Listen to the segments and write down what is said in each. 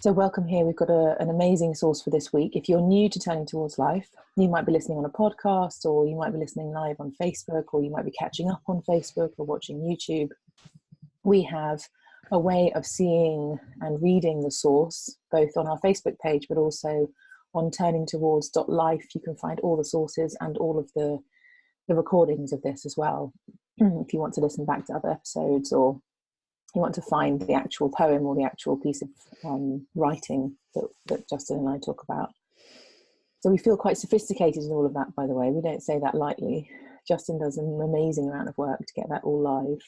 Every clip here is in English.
So welcome here. We've got an amazing source for this week. If you're new to Turning Towards Life, you might be listening on a podcast, or you might be listening live on Facebook, or you might be catching up on Facebook or watching YouTube. We have a way of seeing and reading the source, both on our Facebook page, but also on turningtowards.life. You can find all the sources and all of the recordings of this as well. If you want to listen back to other episodes, or you want to find the actual poem or the actual piece of writing that Justin and I talk about. So we feel quite sophisticated in all of that, by the way. We don't say that lightly. Justin does an amazing amount of work to get that all live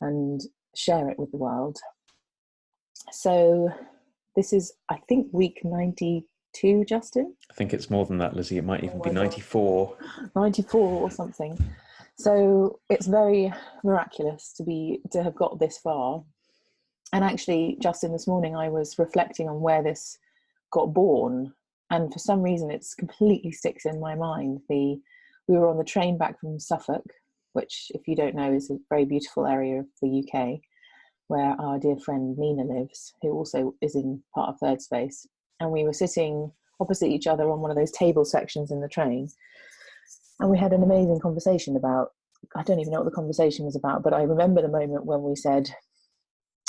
and share it with the world. So this is, I think, week 92, Justin? I think it's more than that, Lizzie. It might even be 94. 94 or something. So it's very miraculous to have got this far. And actually, Justin, this morning I was reflecting on where this got born, and for some reason it's completely sticks in my mind. We were on the train back from Suffolk, which, if you don't know, is a very beautiful area of the UK, where our dear friend Nina lives, who also is in part of Thirdspace. And we were sitting opposite each other on one of those table sections in the train. And we had an amazing conversation about, I don't even know what the conversation was about, but I remember the moment when we said,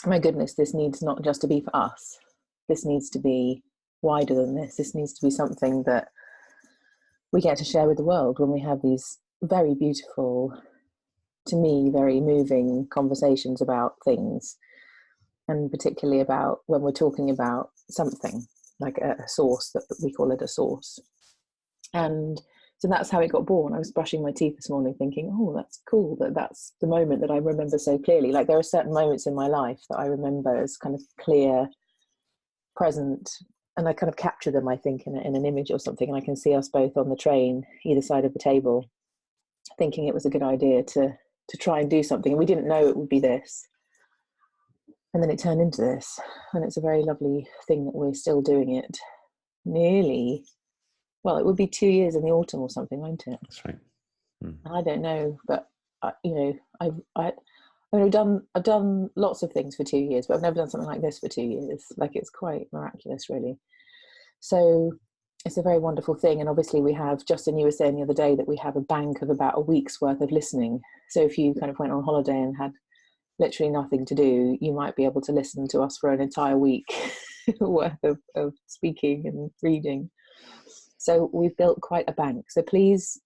my goodness, this needs not just to be for us. This needs to be wider than this. This needs to be something that we get to share with the world when we have these very beautiful, to me, very moving conversations about things, and particularly about when we're talking about something like a source, that we call it a source. And so that's how it got born. I was brushing my teeth this morning thinking, oh, that's cool, that's the moment that I remember so clearly. Like, there are certain moments in my life that I remember as kind of clear, present, and I kind of capture them, I think, in an image or something. And I can see us both on the train, either side of the table, thinking it was a good idea to try and do something. And we didn't know it would be this. And then it turned into this. And it's a very lovely thing that we're still doing it nearly. Well, it would be 2 years in the autumn or something, won't it? That's right. I don't know, but I've done lots of things for 2 years, but I've never done something like this for 2 years. Like, it's quite miraculous, really. So it's a very wonderful thing. And obviously we have, Justin, you were saying the other day that we have a bank of about a week's worth of listening. So if you kind of went on holiday and had literally nothing to do, you might be able to listen to us for an entire week worth of speaking and reading. So we've built quite a bank. So please,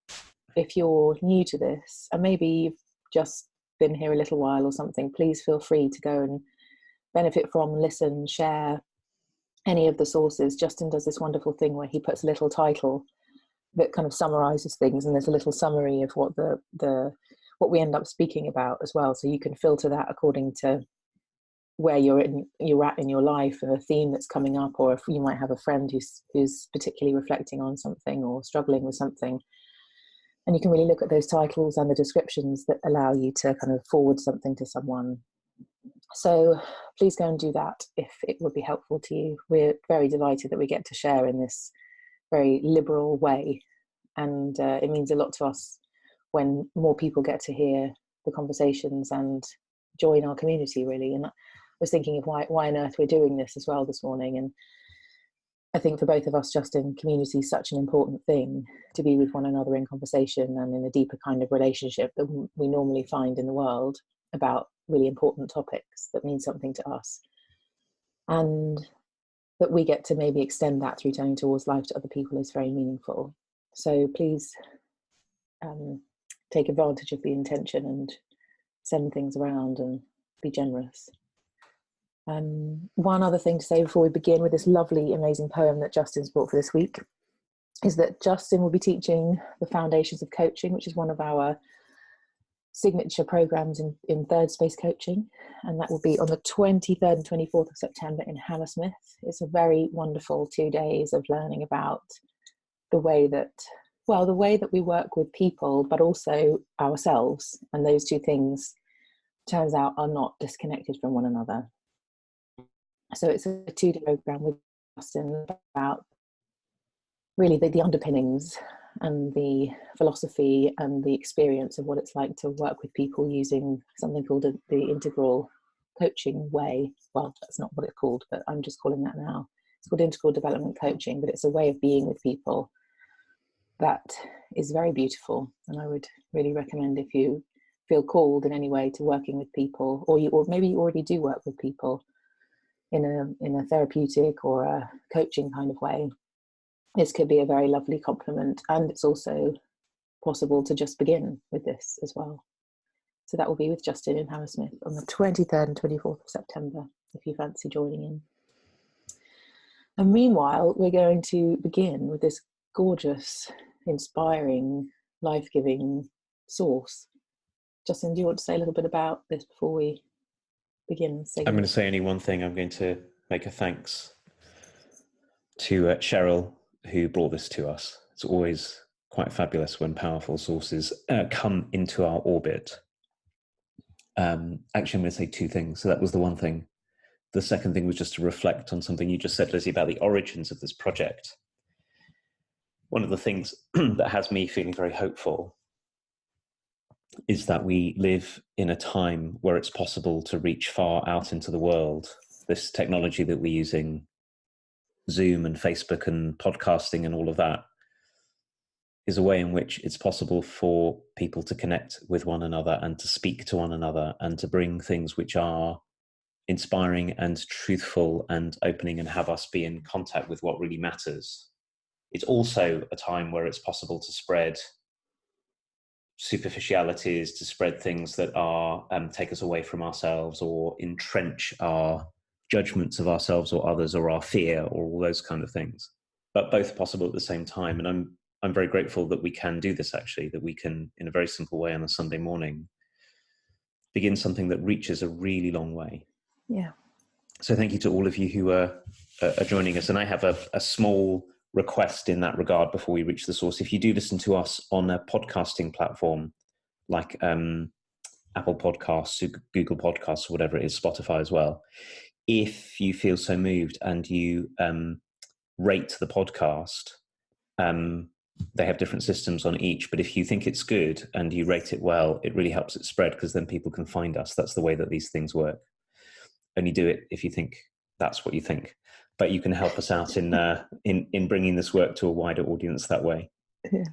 if you're new to this, and maybe you've just been here a little while or something, please feel free to go and benefit from, listen, share any of the sources. Justin does this wonderful thing where he puts a little title that kind of summarizes things, and there's a little summary of what what we end up speaking about as well. So you can filter that according to where you're at in your life, and a theme that's coming up, or if you might have a friend who's particularly reflecting on something or struggling with something. And you can really look at those titles and the descriptions that allow you to kind of forward something to someone. So please go and do that if it would be helpful to you. We're very delighted that we get to share in this very liberal way. And it means a lot to us when more people get to hear the conversations and join our community, really. And I was thinking of why on earth we're doing this as well this morning. And I think for both of us, Justin, community is such an important thing, to be with one another in conversation and in a deeper kind of relationship that we normally find in the world about really important topics that mean something to us. And that we get to maybe extend that through Turning Towards Life to other people is very meaningful. So please take advantage of the intention and send things around and be generous. One other thing to say before we begin with this lovely, amazing poem that Justin's brought for this week is that Justin will be teaching the Foundations of Coaching, which is one of our signature programs in Thirdspace coaching, and that will be on the 23rd and 24th of September in Hammersmith. It's a very wonderful 2 days of learning about the way that we work with people, but also ourselves, and those two things, turns out, are not disconnected from one another. So it's a 2-day program with Justin about really the underpinnings and the philosophy and the experience of what it's like to work with people using something called the integral coaching way. Well, that's not what it's called, but I'm just calling that now. It's called integral development coaching, but it's a way of being with people that is very beautiful. And I would really recommend, if you feel called in any way to working with people, or maybe you already do work with people in a therapeutic or a coaching kind of way, this could be a very lovely complement. And it's also possible to just begin with this as well. So that will be with Justin in Hammersmith on the 23rd and 24th of September, if you fancy joining in. And meanwhile, we're going to begin with this gorgeous, inspiring, life-giving source. Justin, do you want to say a little bit about this before we begin? I'm going to say only one thing. I'm going to make a thanks to Cheryl, who brought this to us. It's always quite fabulous when powerful sources come into our orbit. Actually, I'm going to say two things. So that was the one thing. The second thing was just to reflect on something you just said, Lizzie, about the origins of this project. One of the things that has me feeling very hopeful is that we live in a time where it's possible to reach far out into the world. This technology that we're using, Zoom and Facebook and podcasting and all of that, is a way in which it's possible for people to connect with one another and to speak to one another and to bring things which are inspiring and truthful and opening and have us be in contact with what really matters. It's also a time where it's possible to spread superficialities, to spread things that are take us away from ourselves or entrench our judgments of ourselves or others or our fear or all those kind of things. But both possible at the same time. And I'm very grateful that we can do this, actually, that we can, in a very simple way on a Sunday morning, begin something that reaches a really long way. Yeah. So thank you to all of you who are joining us. And I have a small request in that regard before we reach the source. If you do listen to us on a podcasting platform like Apple Podcasts, Google Podcasts, or whatever it is, Spotify as well, if you feel so moved and you rate the podcast, they have different systems on each, but if you think it's good and you rate it well, it really helps it spread, because then people can find us. That's the way that these things work. Only do it if you think that's what you think, but you can help us out in bringing this work to a wider audience that way. Yeah.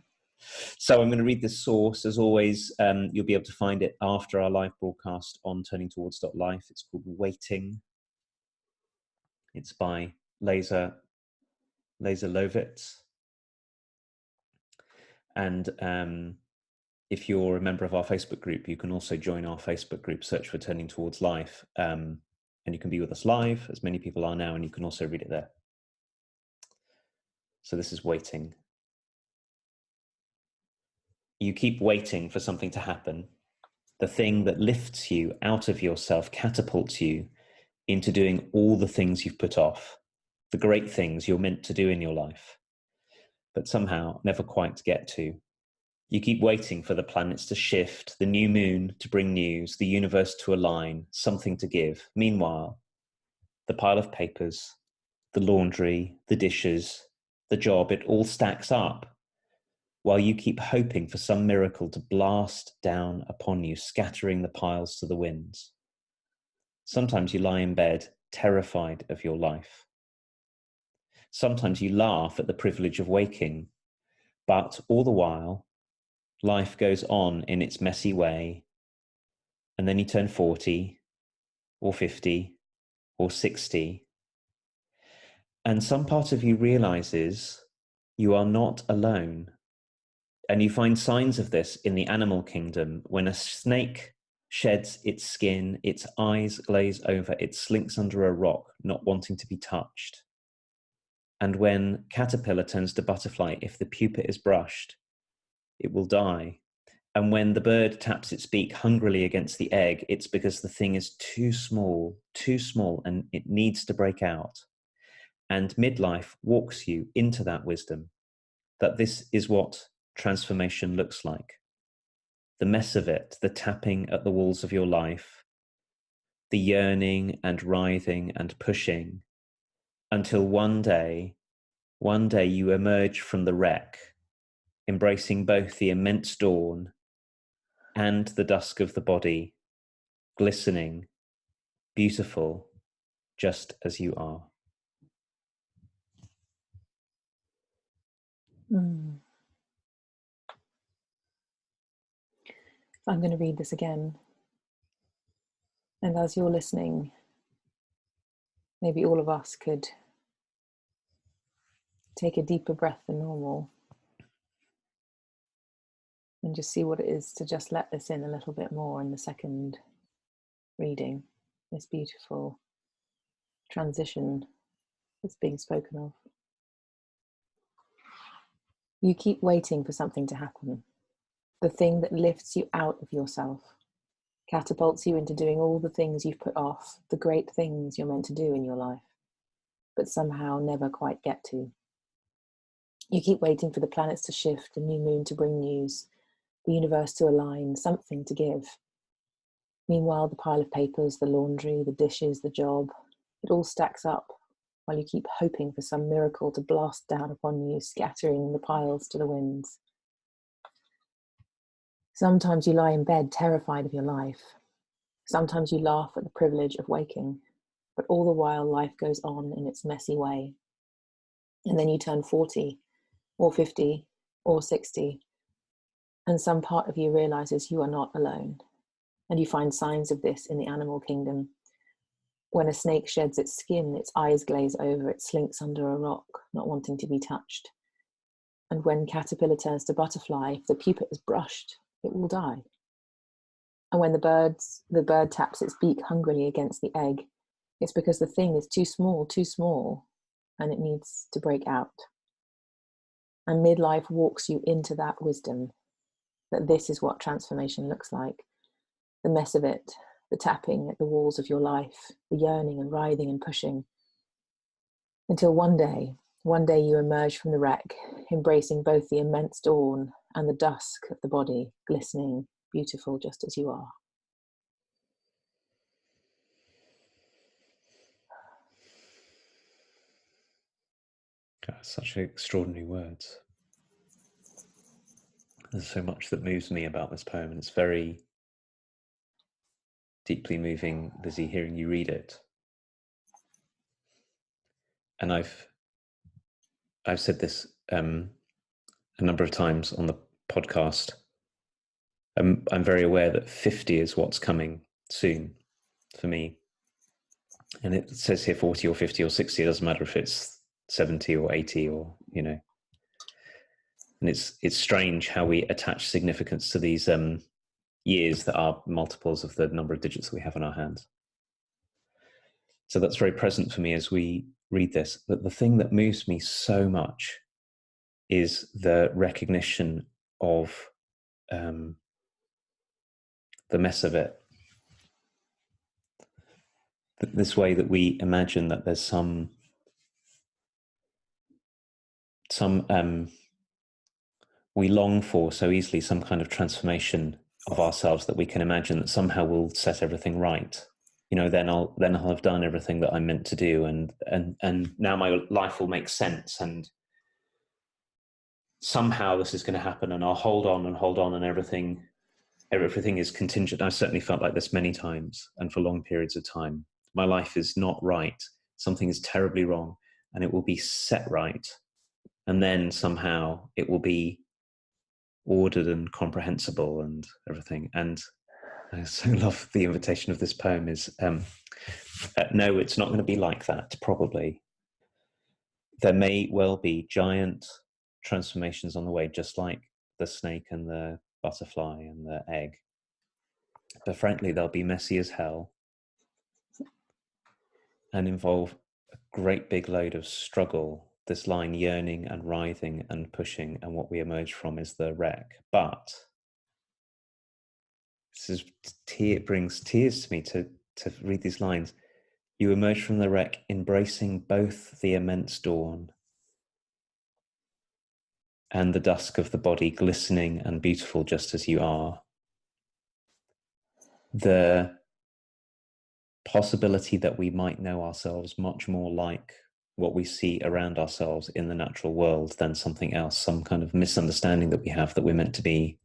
So I'm going to read this source. As always, you'll be able to find it after our live broadcast on turningtowards.life. It's called Waiting. It's by Laser Lovitz. And if you're a member of our Facebook group, you can also join our Facebook group, search for Turning Towards Life. And you can be with us live, as many people are now, and you can also read it there. So this is Waiting. You keep waiting for something to happen. The thing that lifts you out of yourself, catapults you into doing all the things you've put off, the great things you're meant to do in your life, but somehow never quite get to. You keep waiting for the planets to shift, the new moon to bring news, the universe to align, something to give. Meanwhile, the pile of papers, the laundry, the dishes, the job, it all stacks up, while you keep hoping for some miracle to blast down upon you, scattering the piles to the winds. Sometimes you lie in bed, terrified of your life. Sometimes you laugh at the privilege of waking, but all the while, life goes on in its messy way, and then you turn 40 or 50 or 60, and some part of you realizes you are not alone. And you find signs of this in the animal kingdom. When a snake sheds its skin, its eyes glaze over, it slinks under a rock, not wanting to be touched. And when caterpillar turns to butterfly, if the pupa is brushed, it will die. And when the bird taps its beak hungrily against the egg, it's because the thing is too small, and it needs to break out. And midlife walks you into that wisdom, that this is what transformation looks like. The mess of it, the tapping at the walls of your life, the yearning and writhing and pushing, until one day you emerge from the wreck, embracing both the immense dawn and the dusk of the body, glistening, beautiful, just as you are. Mm. I'm going to read this again. And as you're listening, maybe all of us could take a deeper breath than normal and just see what it is to just let this in a little bit more in the second reading, this beautiful transition that's being spoken of. You keep waiting for something to happen, the thing that lifts you out of yourself, catapults you into doing all the things you've put off, the great things you're meant to do in your life, but somehow never quite get to. You keep waiting for the planets to shift, the new moon to bring news, the universe to align, something to give. Meanwhile, the pile of papers, the laundry, the dishes, the job, it all stacks up while you keep hoping for some miracle to blast down upon you, scattering the piles to the winds. Sometimes you lie in bed terrified of your life. Sometimes you laugh at the privilege of waking, but all the while life goes on in its messy way. And then you turn 40 or 50 or 60, and some part of you realizes you are not alone. And you find signs of this in the animal kingdom. When a snake sheds its skin, its eyes glaze over, it slinks under a rock, not wanting to be touched. And when caterpillar turns to butterfly, if the pupa is brushed, it will die. And when the bird taps its beak hungrily against the egg, it's because the thing is too small, and it needs to break out. And midlife walks you into that wisdom, that this is what transformation looks like. The mess of it, the tapping at the walls of your life, the yearning and writhing and pushing. Until one day you emerge from the wreck, embracing both the immense dawn and the dusk of the body, glistening, beautiful just as you are. God, such extraordinary words. There's so much that moves me about this poem, and it's very deeply moving, Lizzie, hearing you read it. And I've said this a number of times on the podcast. I'm very aware that 50 is what's coming soon for me. And it says here 40 or 50 or 60. It doesn't matter if it's 70 or 80 or, you know. And it's strange how we attach significance to these years that are multiples of the number of digits that we have in our hands. So that's very present for me as we read this. But the thing that moves me so much is the recognition of the mess of it. This way that we imagine that there's some we long for so easily some kind of transformation of ourselves that we can imagine that somehow we'll set everything right. You know, then I'll have done everything that I'm meant to do, and now my life will make sense, and somehow this is going to happen, and I'll hold on, and everything is contingent. I've certainly felt like this many times, and for long periods of time. My life is not right. Something is terribly wrong, and it will be set right, and then somehow it will be ordered and comprehensible and everything. And I so love the invitation of this poem is, no, it's not going to be like that, probably. There may well be giant transformations on the way, just like the snake and the butterfly and the egg. But frankly, they'll be messy as hell and involve a great big load of struggle. This line, yearning and writhing and pushing, and what we emerge from is the wreck. But it brings tears to me to read these lines. You emerge from the wreck, embracing both the immense dawn and the dusk of the body, glistening and beautiful just as you are. The possibility that we might know ourselves much more like what we see around ourselves in the natural world than something else, some kind of misunderstanding that we have that we're meant to be,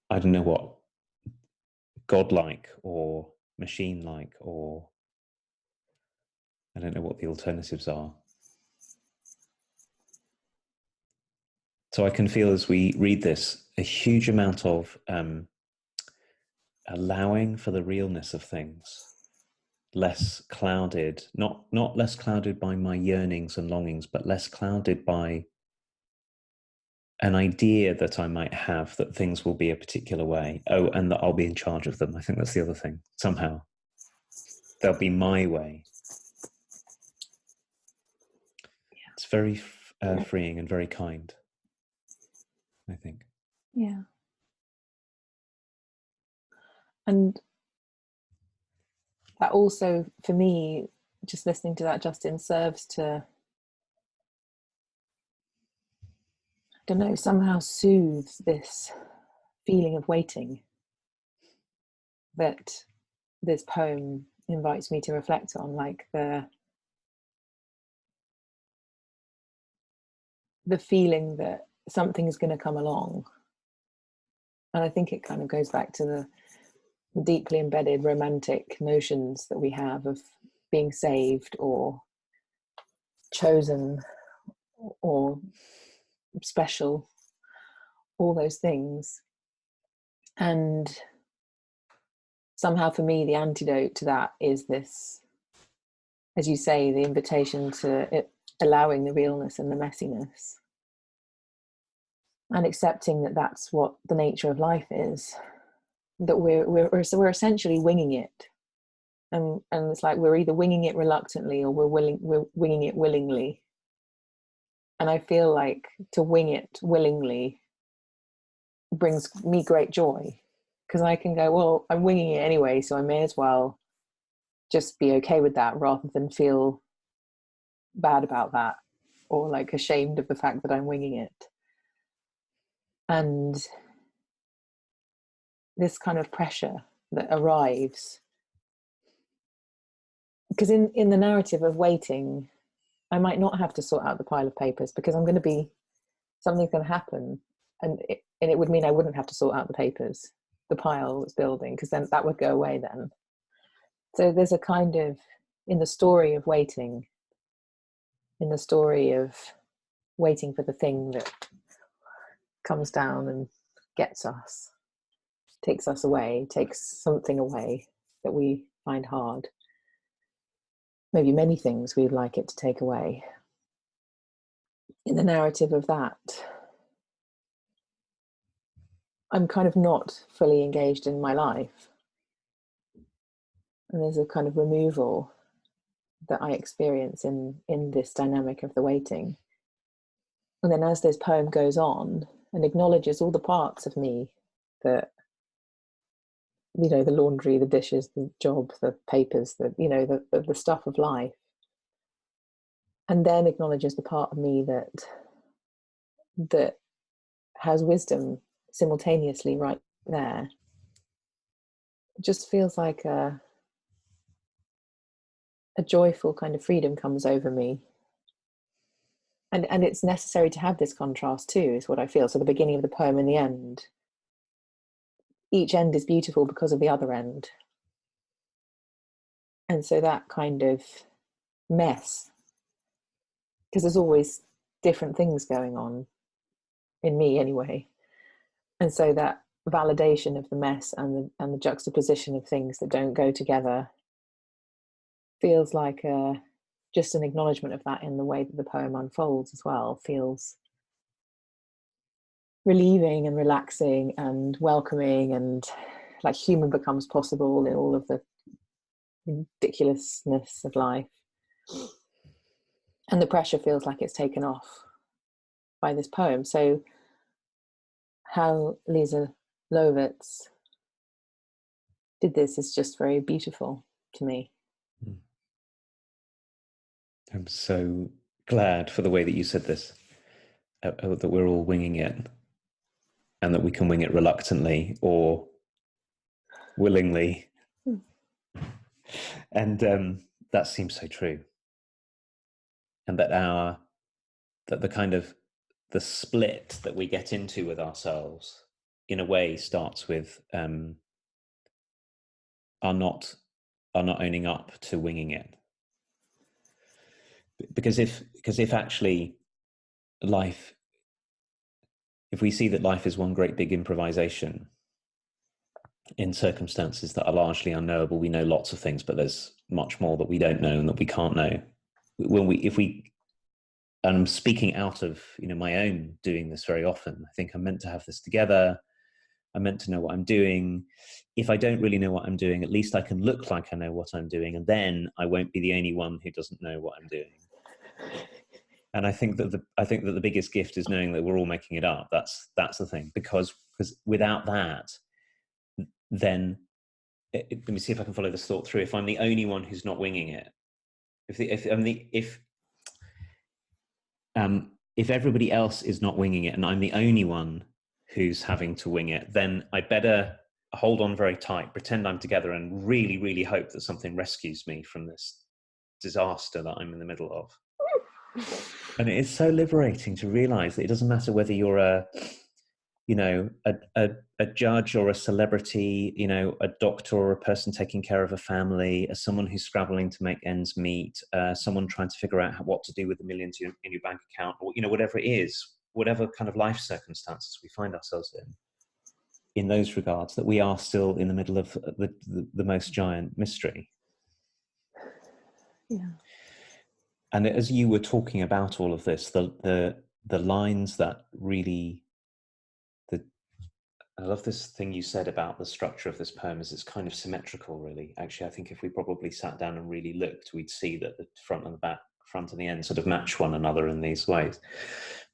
I don't know what, godlike or machine-like, or I don't know what the alternatives are. So I can feel as we read this a huge amount of allowing for the realness of things, less clouded, not less clouded by my yearnings and longings, but less clouded by an idea that I might have that things will be a particular way. Oh, and that I'll be in charge of them. I think that's the other thing. Somehow they'll be my way. It's very freeing and very kind, I think. Yeah. And that also, for me, just listening to that, Justin, serves to, I don't know, somehow soothe this feeling of waiting that this poem invites me to reflect on, like the feeling that something is going to come along. And I think it kind of goes back to the deeply embedded romantic notions that we have of being saved or chosen or special, all those things. And somehow for me, the antidote to that is this, as you say, the invitation to it, allowing the realness and the messiness and accepting that that's what the nature of life is, that we're essentially winging it. And it's like we're either winging it reluctantly or we're winging it willingly. And I feel like to wing it willingly brings me great joy, because I can go, well, I'm winging it anyway, so I may as well just be okay with that rather than feel bad about that or like ashamed of the fact that I'm winging it. And this kind of pressure that arrives, because in the narrative of waiting, I might not have to sort out the pile of papers because something's going to happen, and it would mean I wouldn't have to sort out the papers, the pile that's building, because then that would go away then. So there's a kind of, in the story of waiting, in the story of waiting for the thing that comes down and gets us, takes us away, takes something away that we find hard, maybe many things we'd like it to take away. In the narrative of that, I'm kind of not fully engaged in my life. And there's a kind of removal that I experience in this dynamic of the waiting. And then as this poem goes on and acknowledges all the parts of me that, you know, the laundry, the dishes, the job, the papers, the stuff of life, and then acknowledges the part of me that has wisdom simultaneously right there, it just feels like a joyful kind of freedom comes over me. And it's necessary to have this contrast too, is what I feel. So the beginning of the poem and the end, each end is beautiful because of the other end. And so that kind of mess, because there's always different things going on in me anyway. And so that validation of the mess and the juxtaposition of things that don't go together feels like just an acknowledgement of that in the way that the poem unfolds as well, feels relieving and relaxing and welcoming, and like human becomes possible in all of the ridiculousness of life. And the pressure feels like it's taken off by this poem. So how Lisa Lovitz did this is just very beautiful to me. I'm so glad for the way that you said this, that we're all winging it, and that we can wing it reluctantly or willingly. And that seems so true. And that the kind of the split that we get into with ourselves in a way starts with our not are not owning up to winging it. Because if actually life, if we see that life is one great big improvisation in circumstances that are largely unknowable, we know lots of things, but there's much more that we don't know and that we can't know. And I'm speaking out of, my own doing this very often. I think I'm meant to have this together. I'm meant to know what I'm doing. If I don't really know what I'm doing, at least I can look like I know what I'm doing, and then I won't be the only one who doesn't know what I'm doing. And I think that the biggest gift is knowing that we're all making it up. That's the thing, because without that, then let me see if I can follow this thought through. If I'm the only one who's not winging it, if everybody else is not winging it and I'm the only one who's having to wing it, then I better hold on very tight, pretend I'm together, and really, really hope that something rescues me from this disaster that I'm in the middle of. And it is so liberating to realize that it doesn't matter whether you're a judge or a celebrity, a doctor or a person taking care of a family, as someone who's scrabbling to make ends meet, someone trying to figure out what to do with the millions in your bank account, or whatever it is, whatever kind of life circumstances we find ourselves in those regards, that we are still in the middle of the most giant mystery. Yeah. And as you were talking about all of this, the lines that really, I love this thing you said about the structure of this poem, is it's kind of symmetrical, really. Actually, I think if we probably sat down and really looked, we'd see that the front and the back, front and the end sort of match one another in these ways.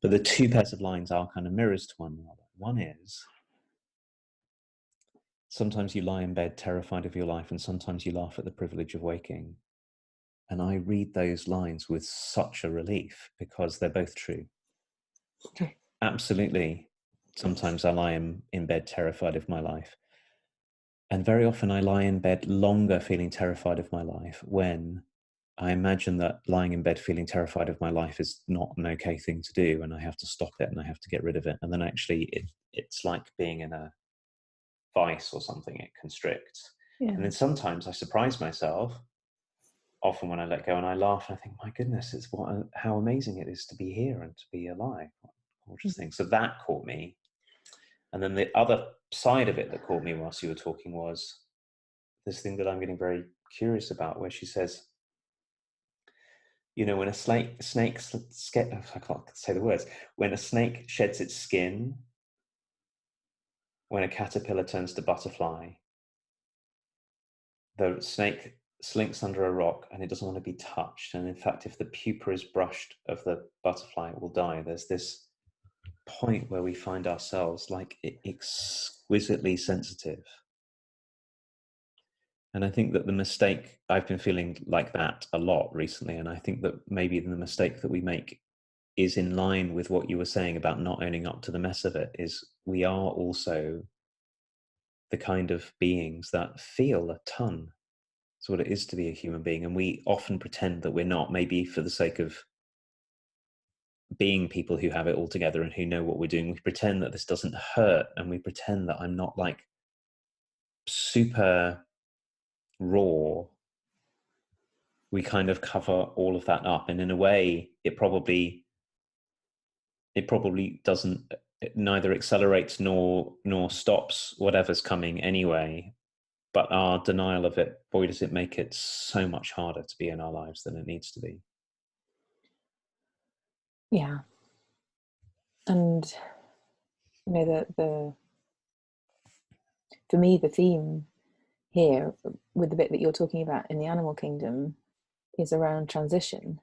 But the two pairs of lines are kind of mirrors to one another. One is, sometimes you lie in bed terrified of your life, and sometimes you laugh at the privilege of waking. And I read those lines with such a relief, because they're both true. Okay. Absolutely. Sometimes I lie in bed terrified of my life. And very often I lie in bed longer feeling terrified of my life, when I imagine that lying in bed feeling terrified of my life is not an okay thing to do, and I have to stop it and I have to get rid of it. And then actually it's like being in a vice or something, it constricts. Yeah. And then sometimes I surprise myself, often when I let go, and I laugh and I think, my goodness, how amazing it is to be here and to be alive. Gorgeous thing. So that caught me. And then the other side of it that caught me whilst you were talking was this thing that I'm getting very curious about, where she says, when a snake I can't say the words, when a snake sheds its skin, when a caterpillar turns to butterfly, the snake slinks under a rock and it doesn't want to be touched. And in fact, if the pupa is brushed of the butterfly, it will die. There's this point where we find ourselves like exquisitely sensitive. And I think that the mistake, I've been feeling like that a lot recently, and I think that maybe the mistake that we make is in line with what you were saying about not owning up to the mess of it, is we are also the kind of beings that feel a ton. It's what it is to be a human being, and we often pretend that we're not, maybe for the sake of being people who have it all together and who know what we're doing. We pretend that this doesn't hurt, and we pretend that I'm not like super raw. We kind of cover all of that up, and in a way it probably doesn't, it neither accelerates nor stops whatever's coming anyway. But our denial of it, boy, does it make it so much harder to be in our lives than it needs to be. Yeah. And the for me, the theme here with the bit that you're talking about in the animal kingdom is around transition.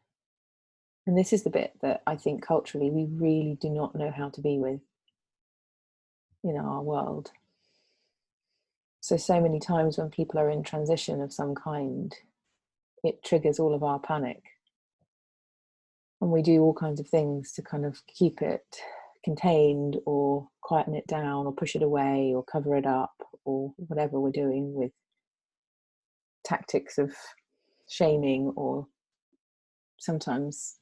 And this is the bit that I think culturally we really do not know how to be with in our world. So many times when people are in transition of some kind, it triggers all of our panic. And we do all kinds of things to kind of keep it contained or quieten it down or push it away or cover it up or whatever we're doing with tactics of shaming, or sometimes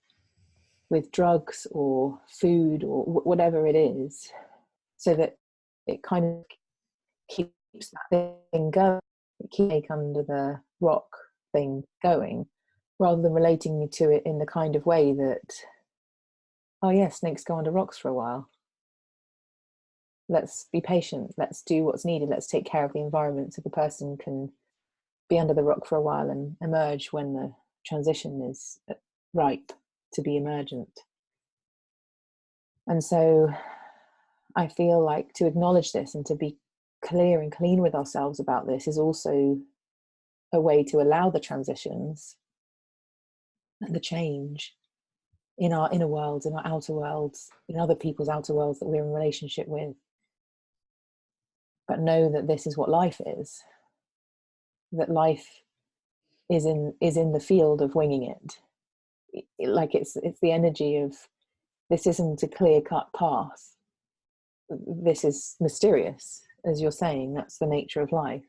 with drugs or food or whatever it is, so that it kind of keeps that thing going. It keeps it under rock thing going, rather than relating to it in the kind of way that, oh yeah, snakes go under rocks for a while. Let's be patient. Let's do what's needed. Let's take care of the environment so the person can be under the rock for a while and emerge when the transition is ripe to be emergent. And so I feel like to acknowledge this and to be clear and clean with ourselves about this is also a way to allow the transitions and the change in our inner worlds, in our outer worlds, in other people's outer worlds that we're in relationship with. But know that this is what life is. That life is in the field of winging it. Like it's the energy of, this isn't a clear-cut path. This is mysterious, as you're saying. That's the nature of life.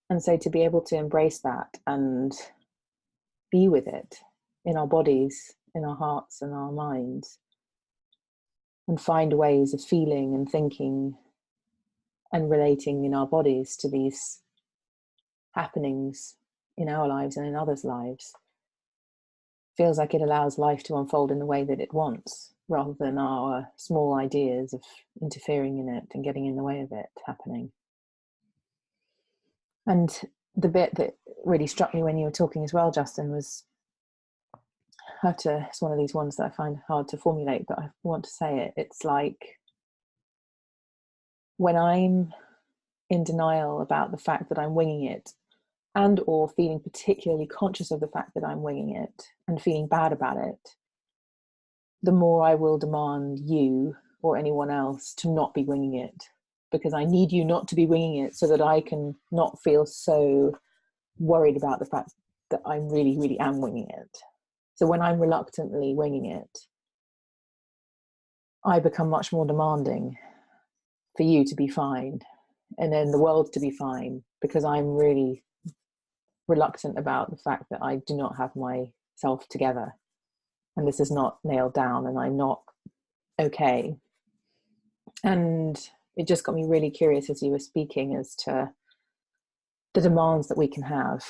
And so to be able to embrace that and be with it in our bodies, in our hearts and our minds, and find ways of feeling and thinking and relating in our bodies to these happenings in our lives and in others' lives, feels like it allows life to unfold in the way that it wants, rather than our small ideas of interfering in it and getting in the way of it happening. And the bit that really struck me when you were talking as well, Justin, was it's one of these ones that I find hard to formulate, but I want to say it. It's like when I'm in denial about the fact that I'm winging it, and or feeling particularly conscious of the fact that I'm winging it and feeling bad about it, the more I will demand you or anyone else to not be winging it, because I need you not to be winging it so that I can not feel so worried about the fact that I really, really am winging it. So when I'm reluctantly winging it, I become much more demanding for you to be fine and then the world to be fine, because I'm really reluctant about the fact that I do not have myself together and this is not nailed down and I'm not okay. And it just got me really curious as you were speaking as to the demands that we can have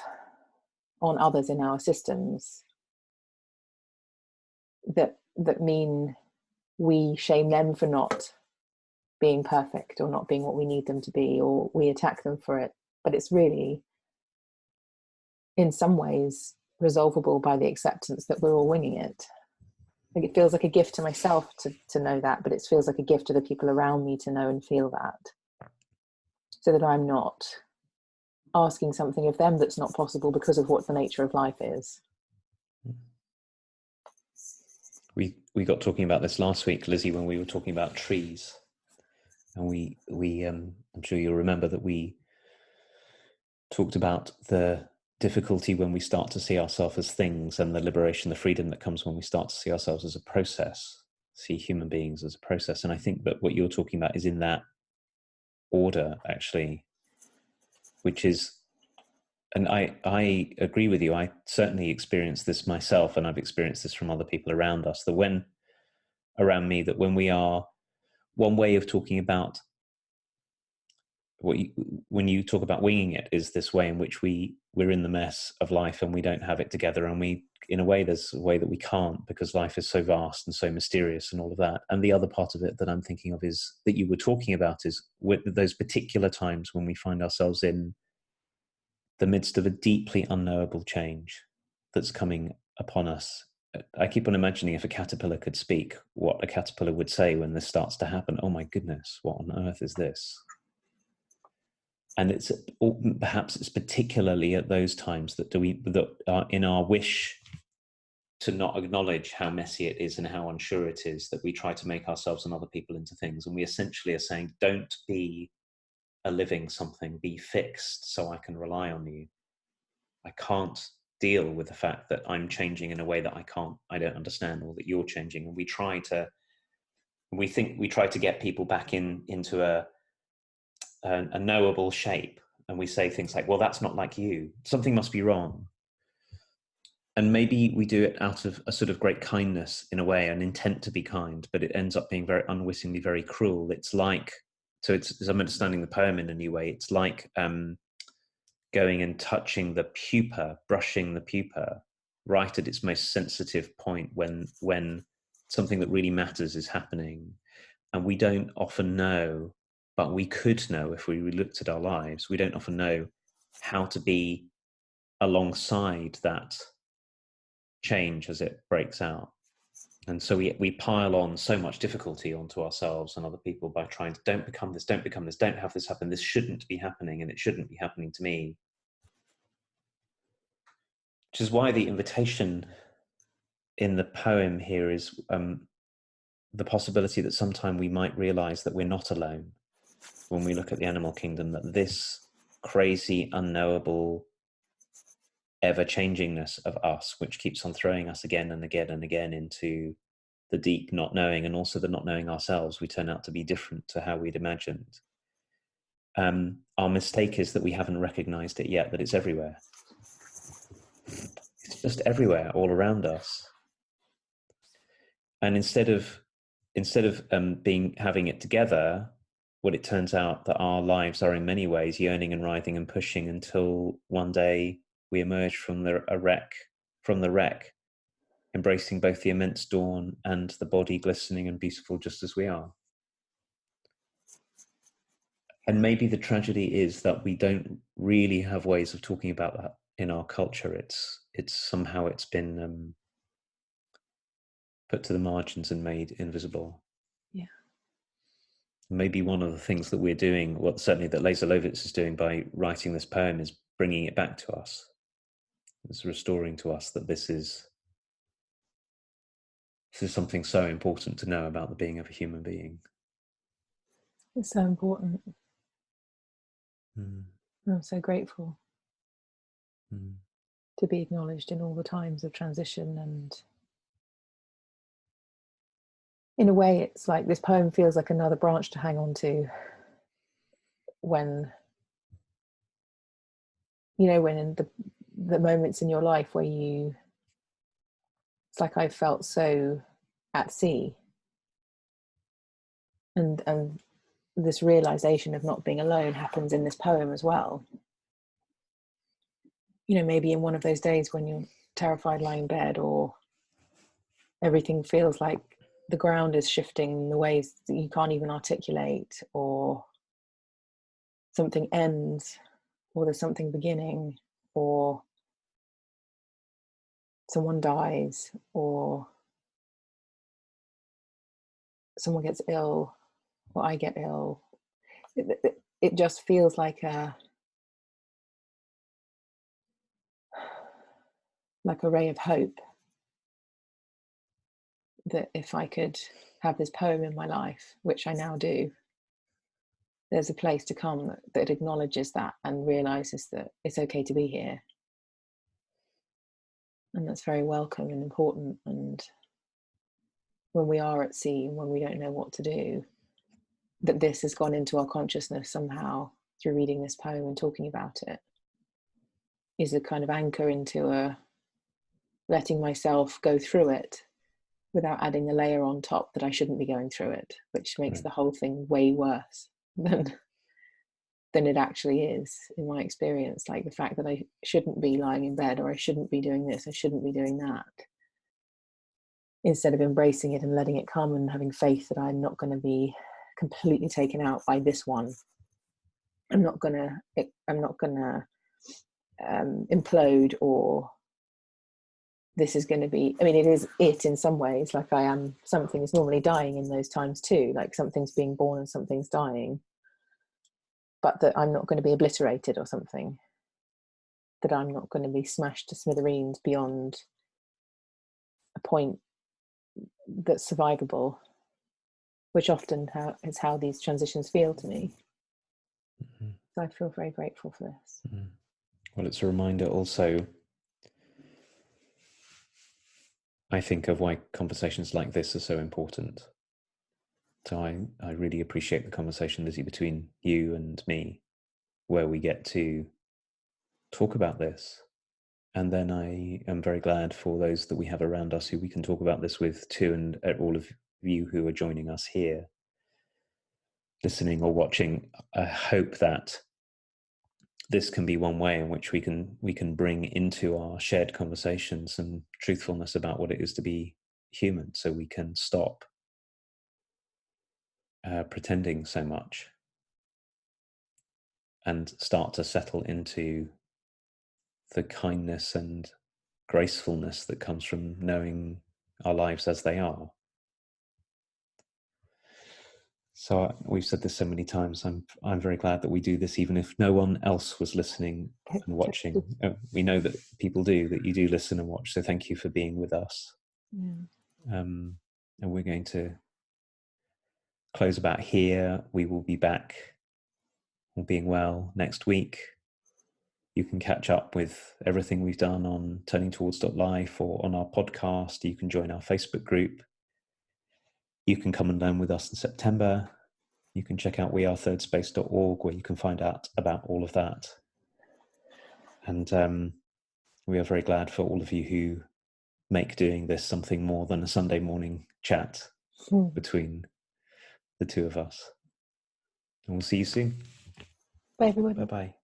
on others in our systems that mean we shame them for not being perfect or not being what we need them to be, or we attack them for it. But it's really, in some ways, resolvable by the acceptance that we're all winging it. Like it feels like a gift to myself to know that, but it feels like a gift to the people around me to know and feel that, so that I'm not asking something of them that's not possible because of what the nature of life is. We got talking about this last week, Lizzie, when we were talking about trees, and we I'm sure you'll remember that we talked about the difficulty when we start to see ourselves as things, and the liberation, the freedom that comes when we start to see ourselves as a process, see human beings as a process. And I think that what you're talking about is in that order, actually, which is, and I agree with you. I certainly experienced this myself, and I've experienced this from other people around us, that when we are, one way of talking about when you talk about winging it is this way in which we're in the mess of life and we don't have it together, and in a way there's a way that we can't, because life is so vast and so mysterious and all of that. And the other part of it that I'm thinking of is that you were talking about is with those particular times when we find ourselves in the midst of a deeply unknowable change that's coming upon us. I keep on imagining, if a caterpillar could speak, what a caterpillar would say when this starts to happen. Oh my goodness, what on earth is this? And perhaps it's particularly at those times that are in our wish to not acknowledge how messy it is and how unsure it is, that we try to make ourselves and other people into things. And we essentially are saying, don't be a living something, be fixed so I can rely on you. I can't deal with the fact that I'm changing in a way that I don't understand, or that you're changing. And we try to get people back into a knowable shape. And we say things like, well, that's not like you. Something must be wrong. And maybe we do it out of a sort of great kindness, in a way, an intent to be kind, but it ends up being very unwittingly very cruel. It's like, as I'm understanding the poem in a new way, it's like going and touching the pupa, brushing the pupa right at its most sensitive point when something that really matters is happening. And we don't often know, but we could know if we looked at our lives. We don't often know how to be alongside that change as it breaks out. And so we pile on so much difficulty onto ourselves and other people by trying to don't become this, don't have this happen, this shouldn't be happening, and it shouldn't be happening to me. Which is why the invitation in the poem here is the possibility that sometime we might realize that we're not alone when we look at the animal kingdom, that this crazy, unknowable, ever-changingness of us, which keeps on throwing us again and again and again into the deep not knowing, and also the not knowing ourselves, we turn out to be different to how we'd imagined. Our mistake is that we haven't recognized it yet, that it's everywhere. It's just everywhere, all around us. And instead of having it together, what it turns out that our lives are in many ways yearning and writhing and pushing until one day we emerge from the wreck, embracing both the immense dawn and the body glistening and beautiful just as we are. And maybe the tragedy is that we don't really have ways of talking about that in our culture. It's somehow it's been put to the margins and made invisible. Yeah. Maybe one of the things that we're doing, well, certainly that Lisa Lovitz is doing by writing this poem, is bringing it back to us. It's restoring to us that this is something so important to know about the being of a human being. It's so important. Mm. I'm so grateful Mm. to be acknowledged in all the times of transition. And in a way, it's like this poem feels like another branch to hang on to when, you know, when in the moments in your life where it's like I felt so at sea, and this realization of not being alone happens in this poem as well. You know, maybe in one of those days when you're terrified lying in bed, or everything feels like the ground is shifting in the ways that you can't even articulate, or something ends, or there's something beginning, or someone dies, or someone gets ill, or I get ill. It just feels like a ray of hope that if I could have this poem in my life, which I now do, there's a place to come that acknowledges that and realizes that it's okay to be here. And that's very welcome and important. And when we are at sea, when we don't know what to do, that this has gone into our consciousness somehow through reading this poem and talking about it, is a kind of anchor into a letting myself go through it without adding a layer on top that I shouldn't be going through it, which makes the whole thing way worse than it actually is, in my experience. Like the fact that I shouldn't be lying in bed, or I shouldn't be doing this, I shouldn't be doing that, instead of embracing it and letting it come and having faith that I'm not going to be completely taken out by this one. I'm not gonna implode, or this is going to be, I mean, it is it in some ways, like something is normally dying in those times too, like something's being born and something's dying, but that I'm not going to be obliterated or something, that I'm not going to be smashed to smithereens beyond a point that's survivable, which often is how these transitions feel to me. Mm-hmm. So I feel very grateful for this. Mm-hmm. Well, it's a reminder also, I think, of why conversations like this are so important. So I really appreciate the conversation, Lizzie, between you and me, where we get to talk about this. And then I am very glad for those that we have around us who we can talk about this with too, and all of you who are joining us here, listening or watching. I hope that this can be one way in which we can bring into our shared conversations and truthfulness about what it is to be human, so we can stop pretending so much and start to settle into the kindness and gracefulness that comes from knowing our lives as they are. So we've said this so many times. I'm very glad that we do this, even if no one else was listening and watching. We know that people do, that you do listen and watch. So thank you for being with us. Yeah. And we're going to close about here. We will be back, all being well, next week. You can catch up with everything we've done on turningtowards.life or on our podcast. You can join our Facebook group. You can come and learn with us in September. You can check out wearethirdSpace.org, where you can find out about all of that. And we are very glad for all of you who make doing this something more than a Sunday morning chat between the two of us. And we'll see you soon. Bye, everyone. Bye-bye.